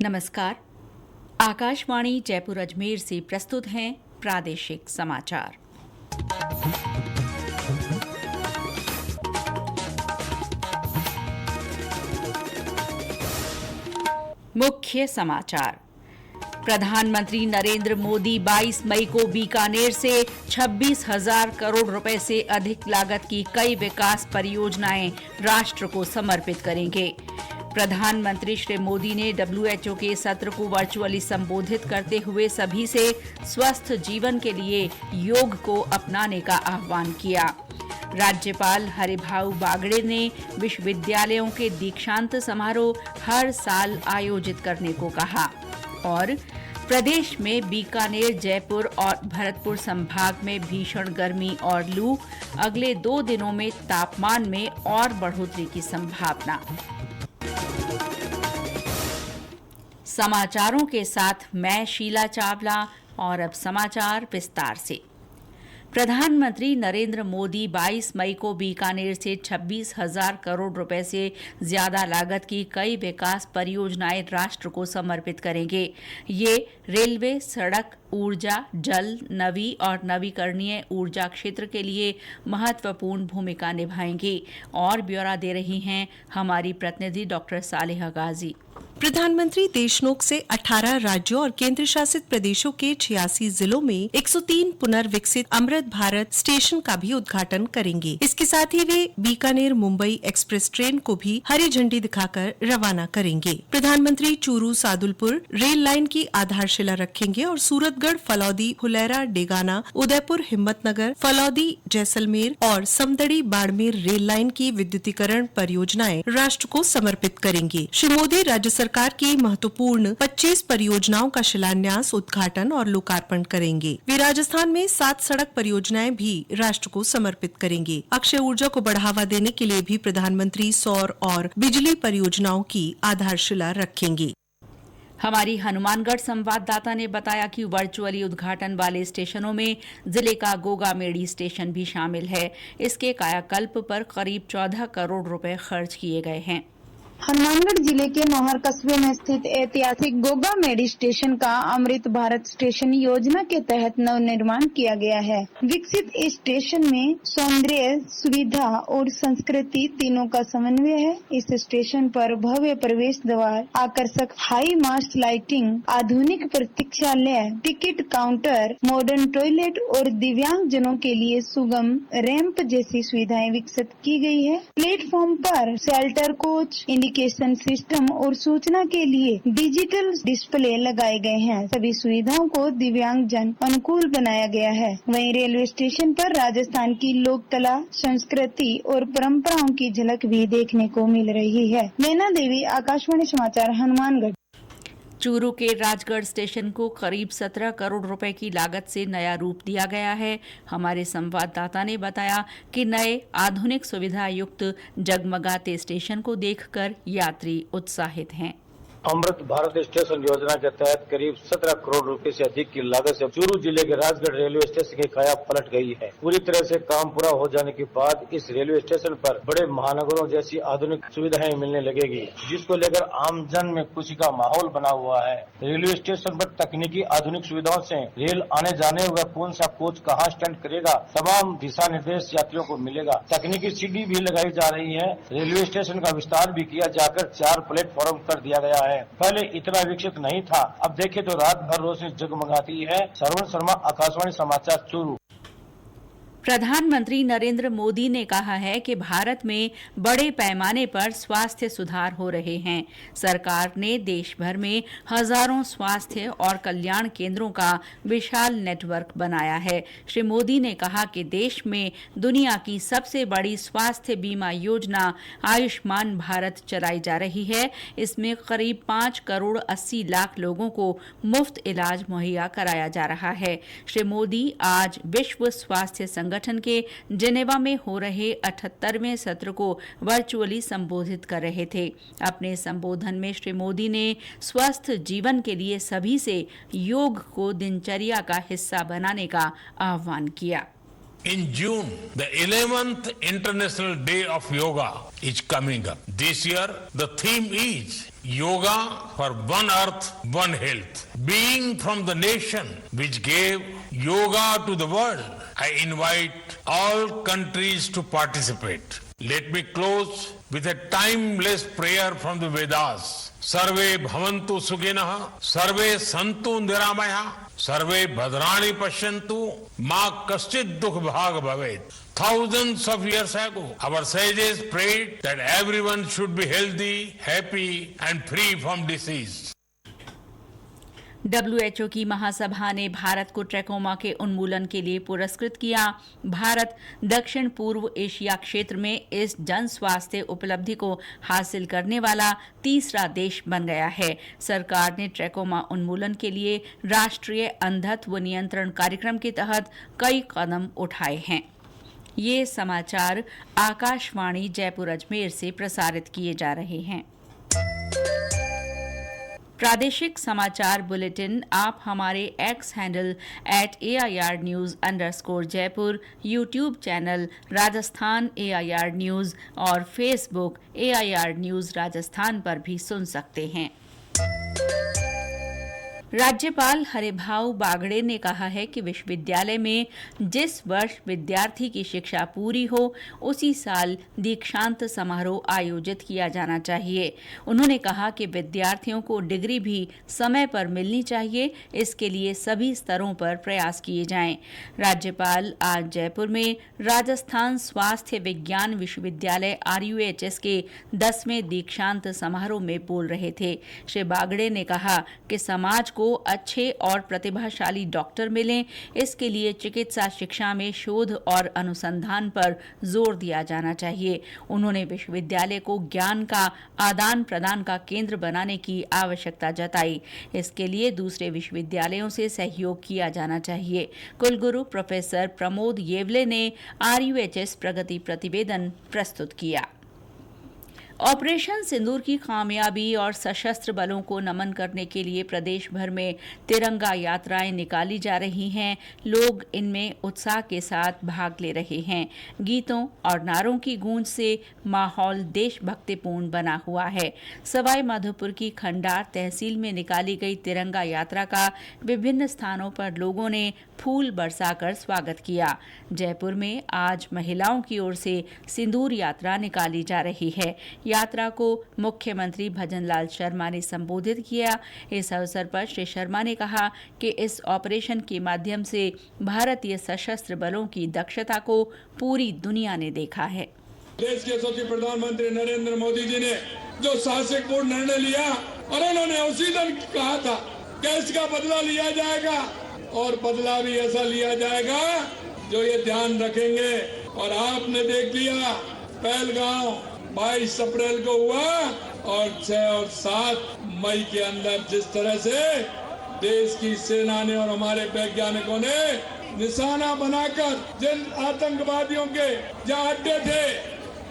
नमस्कार। आकाशवाणी जयपुर अजमेर से प्रस्तुत हैं प्रादेशिक समाचार। मुख्य समाचार। प्रधानमंत्री नरेंद्र मोदी 22 मई को बीकानेर से 26,000 करोड़ रुपए से अधिक लागत की कई विकास परियोजनाएं राष्ट्र को समर्पित करेंगे। प्रधानमंत्री श्री मोदी ने WHO के सत्र को वर्चुअली संबोधित करते हुए सभी से स्वस्थ जीवन के लिए योग को अपनाने का आह्वान किया। राज्यपाल हरिभाऊ बागड़े ने विश्वविद्यालयों के दीक्षांत समारोह हर साल आयोजित करने को कहा। और प्रदेश में बीकानेर, जयपुर और भरतपुर संभाग में भीषण गर्मी और लू, अगले 2 दिनों में तापमान में और बढ़ोतरी की संभावना। समाचारों के साथ मैं शीला चावला और अब समाचार विस्तार से। प्रधानमंत्री नरेंद्र मोदी 22 मई को बीकानेर से 26,000 करोड़ रुपए से ज्यादा लागत की कई विकास परियोजनाएं राष्ट्र को समर्पित करेंगे। ये रेलवे, सड़क, ऊर्जा, जल, नवी और नवीकरणीय ऊर्जा क्षेत्र के लिए महत्वपूर्ण भूमिका निभाएंगी। और ब्यौरा दे रही हैं हमारी प्रतिनिधि डॉक्टर सालेहा गाजी। प्रधानमंत्री देशनोक से 18 राज्यों और केंद्र शासित प्रदेशों के 86 जिलों में 103 पुनर्विकसित अमृत भारत स्टेशन का भी उद्घाटन करेंगे। इसके साथ ही वे बीकानेर मुंबई एक्सप्रेस ट्रेन को भी हरी झंडी दिखाकर रवाना करेंगे। प्रधानमंत्री चूरू सादुलपुर रेल लाइन की आधारशिला रखेंगे और सूरतगढ़, फलौदी, फुलेरा, डेगाना, उदयपुर, हिम्मतनगर, फलौदी, जैसलमेर और समदड़ी बाड़मेर रेल लाइन की विद्युतीकरण परियोजनाएं राष्ट्र को समर्पित करेंगे। श्री मोदी राज्य सरकार की महत्वपूर्ण 25 परियोजनाओं का शिलान्यास, उद्घाटन और लोकार्पण करेंगे। वे राजस्थान में 7 सड़क परियोजनाएं भी राष्ट्र को समर्पित करेंगे। अक्षय ऊर्जा को बढ़ावा देने के लिए भी प्रधानमंत्री सौर और बिजली परियोजनाओं की आधारशिला रखेंगे। हमारी हनुमानगढ़ संवाददाता ने बताया कि वर्चुअली उद्घाटन वाले स्टेशनों में जिले का गोगामेड़ी स्टेशन भी शामिल है। इसके कायाकल्प पर करीब 14 करोड़ रुपए खर्च किए गए हैं। हनुमानगढ़ जिले के नौहर कस्बे में स्थित ऐतिहासिक गोगामेड़ी स्टेशन का अमृत भारत स्टेशन योजना के तहत नव निर्माण किया गया है। विकसित इस स्टेशन में सौंदर्य, सुविधा और संस्कृति तीनों का समन्वय है। इस स्टेशन पर भव्य प्रवेश द्वार, आकर्षक हाई मास्ट लाइटिंग, आधुनिक प्रतीक्षालय, टिकट काउंटर, मॉडर्न टॉयलेट और दिव्यांग जनों के लिए सुगम रैंप जैसी सुविधाएं विकसित की गई है। प्लेटफॉर्म पर शेल्टर कोच, इंडिकेशन सिस्टम और सूचना के लिए डिजिटल डिस्प्ले लगाए गए हैं। सभी सुविधाओं को दिव्यांग जन अनुकूल बनाया गया है। वहीं रेलवे स्टेशन पर राजस्थान की लोक कला, संस्कृति और परंपराओं की झलक भी देखने को मिल रही है। नैना देवी, आकाशवाणी समाचार, हनुमानगढ़। चूरू के राजगढ़ स्टेशन को करीब 17 करोड़ रुपए की लागत से नया रूप दिया गया है। हमारे संवाददाता ने बताया कि नए आधुनिक सुविधा युक्त जगमगाते स्टेशन को देखकर यात्री उत्साहित हैं। अमृत भारत स्टेशन योजना के तहत करीब 17 करोड़ रुपए से अधिक की लागत से चूरू जिले के राजगढ़ रेलवे स्टेशन की काया पलट गई है। पूरी तरह से काम पूरा हो जाने के बाद इस रेलवे स्टेशन पर बड़े महानगरों जैसी आधुनिक सुविधाएं मिलने लगेगी, जिसको लेकर आम जन में खुशी का माहौल बना हुआ है। रेलवे स्टेशन पर तकनीकी आधुनिक सुविधाओं से रेल आने जाने व कौन सा कोच कहाँ स्टैंड करेगा, तमाम दिशा निर्देश यात्रियों को मिलेगा। तकनीकी सीढ़ी भी लगाई जा रही है। रेलवे स्टेशन का विस्तार भी किया जाकर 4 प्लेटफॉर्म कर दिया गया है। पहले इतना विकसित नहीं था। अब देखे तो रात भर रोशनी जगमगाती है। सरवण शर्मा, आकाशवाणी समाचार, चूरू। प्रधानमंत्री नरेंद्र मोदी ने कहा है कि भारत में बड़े पैमाने पर स्वास्थ्य सुधार हो रहे हैं। सरकार ने देश भर में हजारों स्वास्थ्य और कल्याण केंद्रों का विशाल नेटवर्क बनाया है। श्री मोदी ने कहा कि देश में दुनिया की सबसे बड़ी स्वास्थ्य बीमा योजना आयुष्मान भारत चलाई जा रही है। इसमें करीब 5 करोड़ 80 लाख लोगों को मुफ्त इलाज मुहैया कराया जा रहा है। श्री मोदी आज विश्व स्वास्थ्य संगठन के जेनेवा में हो रहे 78वें सत्र को वर्चुअली संबोधित कर रहे थे। अपने संबोधन में श्री मोदी ने स्वस्थ जीवन के लिए सभी से योग को दिनचर्या का हिस्सा बनाने का आह्वान किया। In June, the 11th International Day of Yoga is coming up. This year, the theme is Yoga for one earth, one health. Being from the nation which gave yoga to the world, I invite all countries to participate. Let me close with a timeless prayer from the Vedas. Sarve bhavantu sukhinah, sarve santu niramaya, sarve bhadrani pashyantu, ma kaschid dukh bhag bhavet. Thousands of years ago, our sages prayed that everyone should be healthy, happy and free from disease. WHO की महासभा ने भारत को trachoma के उन्मूलन के लिए पुरस्कृत किया। भारत दक्षिण पूर्व एशिया क्षेत्र में इस जन स्वास्थ्य उपलब्धि को हासिल करने वाला तीसरा देश बन गया है। सरकार ने ट्रैकोमा उन्मूलन के लिए राष्ट्रीय अंधत्व नियंत्रण कार्यक्रम के तहत कई कदम उठाए हैं। ये समाचार आकाशवाणी जयपुर अजमेर से प्रसारित किए जा रहे हैं। प्रादेशिक समाचार बुलेटिन आप हमारे एक्स हैंडल @AIRnews_जयपुर, YouTube channel Rajasthan AIR news और फेसबुक AIR न्यूज राजस्थान पर भी सुन सकते हैं। राज्यपाल हरिभाऊ बागड़े ने कहा है कि विश्वविद्यालय में जिस वर्ष विद्यार्थी की शिक्षा पूरी हो उसी साल दीक्षांत समारोह आयोजित किया जाना चाहिए। उन्होंने कहा कि विद्यार्थियों को डिग्री भी समय पर मिलनी चाहिए, इसके लिए सभी स्तरों पर प्रयास किए जाएं। राज्यपाल आज जयपुर में राजस्थान स्वास्थ्य विज्ञान विश्वविद्यालय RUHS के 10वें दीक्षांत समारोह में बोल रहे थे। श्री बागड़े ने कहा कि समाज को अच्छे और प्रतिभाशाली डॉक्टर मिलें, इसके लिए चिकित्सा शिक्षा में शोध और अनुसंधान पर जोर दिया जाना चाहिए। उन्होंने विश्वविद्यालय को ज्ञान का आदान प्रदान का केंद्र बनाने की आवश्यकता जताई। इसके लिए दूसरे विश्वविद्यालयों से सहयोग किया जाना चाहिए। कुलगुरु प्रोफेसर प्रमोद येवले ने RUHS प्रगति प्रतिवेदन प्रस्तुत किया। ऑपरेशन सिंदूर की कामयाबी और सशस्त्र बलों को नमन करने के लिए प्रदेश भर में तिरंगा यात्राएं निकाली जा रही हैं। लोग इनमें उत्साह के साथ भाग ले रहे हैं। गीतों और नारों की गूंज से माहौल देशभक्तिपूर्ण बना हुआ है। सवाई माधोपुर की खंडार तहसील में निकाली गई तिरंगा यात्रा का विभिन्न स्थानों पर लोगों ने फूल बरसाकर स्वागत किया। जयपुर में आज महिलाओं की ओर से सिंदूर यात्रा निकाली जा रही है। यात्रा को मुख्यमंत्री भजनलाल शर्मा ने संबोधित किया। इस अवसर पर श्री शर्मा ने कहा कि इस ऑपरेशन के माध्यम से भारतीय सशस्त्र बलों की दक्षता को पूरी दुनिया ने देखा है। देश के यशस्वी प्रधानमंत्री नरेंद्र मोदी जी ने जो साहसिकपूर्ण निर्णय लिया और उन्होंने उसी दिन कहा था कि इसका बदला लिया जाएगा और बदला भी ऐसा लिया जाएगा जो ये ध्यान रखेंगे। और आपने देख लिया पहलगांव 22 अप्रैल को हुआ और 6 और 7 मई के अंदर जिस तरह से देश की सेना ने और हमारे वैज्ञानिकों ने निशाना बनाकर जिन आतंकवादियों के जहां अड्डे थे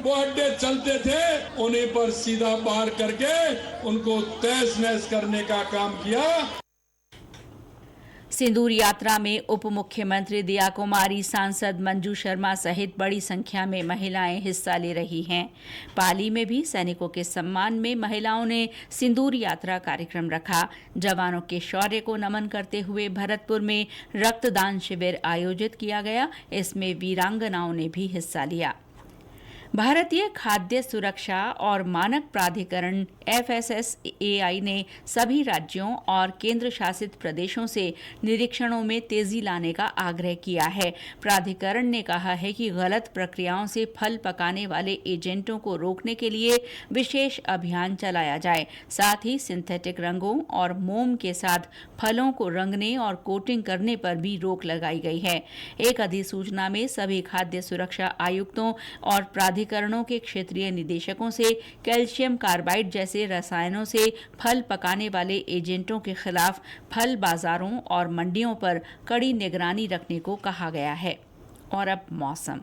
वो अड्डे चलते थे उन्हीं पर सीधा वार करके उनको तहस नहस करने का काम किया। सिंदूर यात्रा में उप मुख्यमंत्री दिया कुमारी, सांसद मंजू शर्मा सहित बड़ी संख्या में महिलाएं हिस्सा ले रही हैं। पाली में भी सैनिकों के सम्मान में महिलाओं ने सिंदूर यात्रा कार्यक्रम रखा। जवानों के शौर्य को नमन करते हुए भरतपुर में रक्तदान शिविर आयोजित किया गया। इसमें वीरांगनाओं ने भी हिस्सा लिया। भारतीय खाद्य सुरक्षा और मानक प्राधिकरण FSSAI ने सभी राज्यों और केंद्र शासित प्रदेशों से निरीक्षणों में तेजी लाने का आग्रह किया है। प्राधिकरण ने कहा है कि गलत प्रक्रियाओं से फल पकाने वाले एजेंटों को रोकने के लिए विशेष अभियान चलाया जाए। साथ ही सिंथेटिक रंगों और मोम के साथ फलों को रंगने और कोटिंग करने पर भी रोक लगाई गई है। एक अधिसूचना में सभी खाद्य सुरक्षा आयुक्तों और प्राधिकरणों के क्षेत्रीय निदेशकों से कैल्शियम कार्बाइड जैसे रसायनों से फल पकाने वाले एजेंटों के खिलाफ फल बाजारों और मंडियों पर कड़ी निगरानी रखने को कहा गया है। और अब मौसम।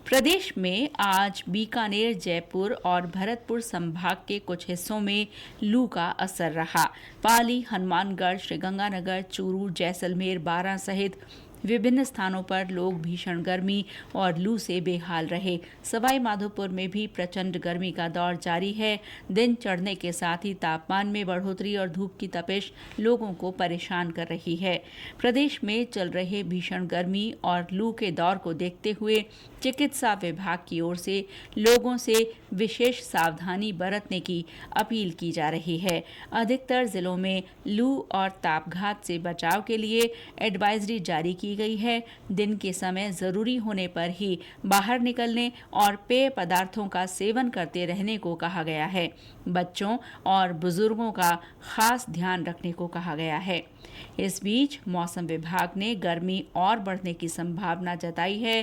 प्रदेश में आज बीकानेर, जयपुर और भरतपुर संभाग के कुछ हिस्सों में लू का असर रहा। पाली, हनुमानगढ़, श्रीगंगानगर, चूरू, जैसलमेर, बारां सहित विभिन्न स्थानों पर लोग भीषण गर्मी और लू से बेहाल रहे। सवाई माधोपुर में भी प्रचंड गर्मी का दौर जारी है। दिन चढ़ने के साथ ही तापमान में बढ़ोतरी और धूप की तपिश लोगों को परेशान कर रही है। प्रदेश में चल रहे भीषण गर्मी और लू के दौर को देखते हुए चिकित्सा विभाग की ओर से लोगों से विशेष सावधानी बरतने की अपील की जा रही है। अधिकतर जिलों में लू और तापघात से बचाव के लिए एडवाइजरी जारी की गई है। दिन के समय जरूरी होने पर ही बाहर निकलने और पेय पदार्थों का सेवन करते रहने को कहा गया है। बच्चों और बुजुर्गों का खास ध्यान रखने को कहा गया है। इस बीच मौसम विभाग ने गर्मी और बढ़ने की संभावना जताई है।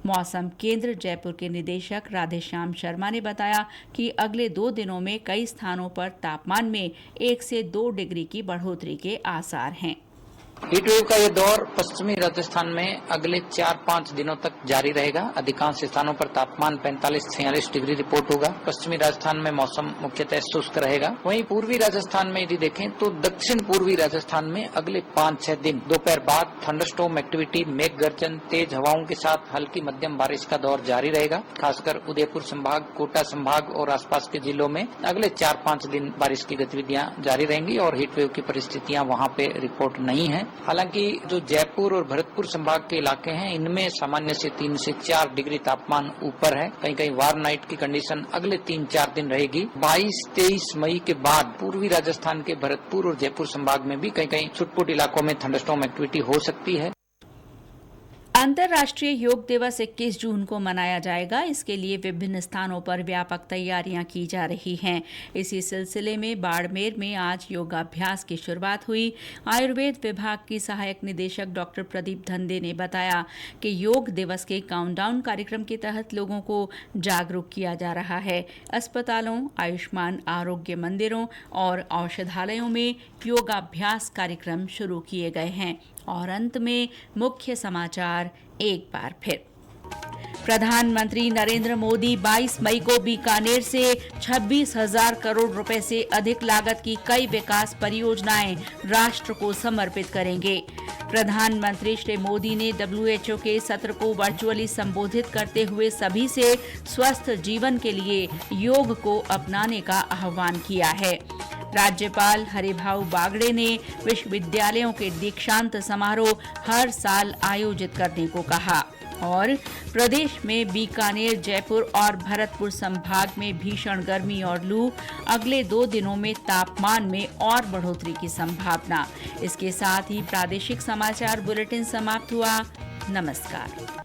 मौसम केंद्र जयपुर के निदेशक राधेश्याम शर्मा ने बताया कि अगले 2 दिनों में कई स्थानों पर तापमान में 1 से 2 डिग्री की बढ़ोतरी के आसार हैं। हीट वेव का ये दौर पश्चिमी राजस्थान में अगले 4-5 दिनों तक जारी रहेगा। अधिकांश स्थानों पर तापमान 45-46 डिग्री रिपोर्ट होगा। पश्चिमी राजस्थान में मौसम मुख्यतः शुष्क रहेगा। वहीं पूर्वी राजस्थान में यदि देखें तो दक्षिण पूर्वी राजस्थान में अगले 5-6 दिन दोपहर बाद थंडरस्टॉर्म एक्टिविटी, मेघ गर्जन, तेज हवाओं के साथ हल्की मध्यम बारिश का दौर जारी रहेगा। खासकर उदयपुर संभाग, कोटा संभाग और आसपास के जिलों में अगले 4-5 दिन बारिश की गतिविधियां जारी रहेंगी और हीट वेव की परिस्थितियां वहां पे रिपोर्ट नहीं है। हालांकि जो जयपुर और भरतपुर संभाग के इलाके हैं इनमें सामान्य से 3 से 4 डिग्री तापमान ऊपर है। कहीं कहीं वार्म नाइट की कंडीशन अगले 3-4 दिन रहेगी। 22-23 मई के बाद पूर्वी राजस्थान के भरतपुर और जयपुर संभाग में भी कहीं कहीं छुटपुट इलाकों में थंडरस्टॉर्म एक्टिविटी हो सकती है। अंतर्राष्ट्रीय योग दिवस 21 जून को मनाया जाएगा। इसके लिए विभिन्न स्थानों पर व्यापक तैयारियां की जा रही हैं। इसी सिलसिले में बाड़मेर में आज योगाभ्यास की शुरुआत हुई। आयुर्वेद विभाग की सहायक निदेशक डॉक्टर प्रदीप धंदे ने बताया कि योग दिवस के काउंटडाउन कार्यक्रम के तहत लोगों को जागरूक किया जा रहा है। अस्पतालों, आयुष्मान आरोग्य मंदिरों और औषधालयों में योगाभ्यास कार्यक्रम शुरू किए गए हैं। और अंत में मुख्य समाचार एक बार फिर। प्रधानमंत्री नरेंद्र मोदी 22 मई को बीकानेर से 26,000 करोड़ रुपए से अधिक लागत की कई विकास परियोजनाएं राष्ट्र को समर्पित करेंगे। प्रधानमंत्री श्री मोदी ने WHO के सत्र को वर्चुअली संबोधित करते हुए सभी से स्वस्थ जीवन के लिए योग को अपनाने का आह्वान किया है। राज्यपाल हरिभाऊ बागड़े ने विश्वविद्यालयों के दीक्षांत समारोह हर साल आयोजित करने को कहा। और प्रदेश में बीकानेर, जयपुर और भरतपुर संभाग में भीषण गर्मी और लू, अगले 2 दिनों में तापमान में और बढ़ोतरी की संभावना। इसके साथ ही प्रादेशिक समाचार बुलेटिन समाप्त हुआ। नमस्कार।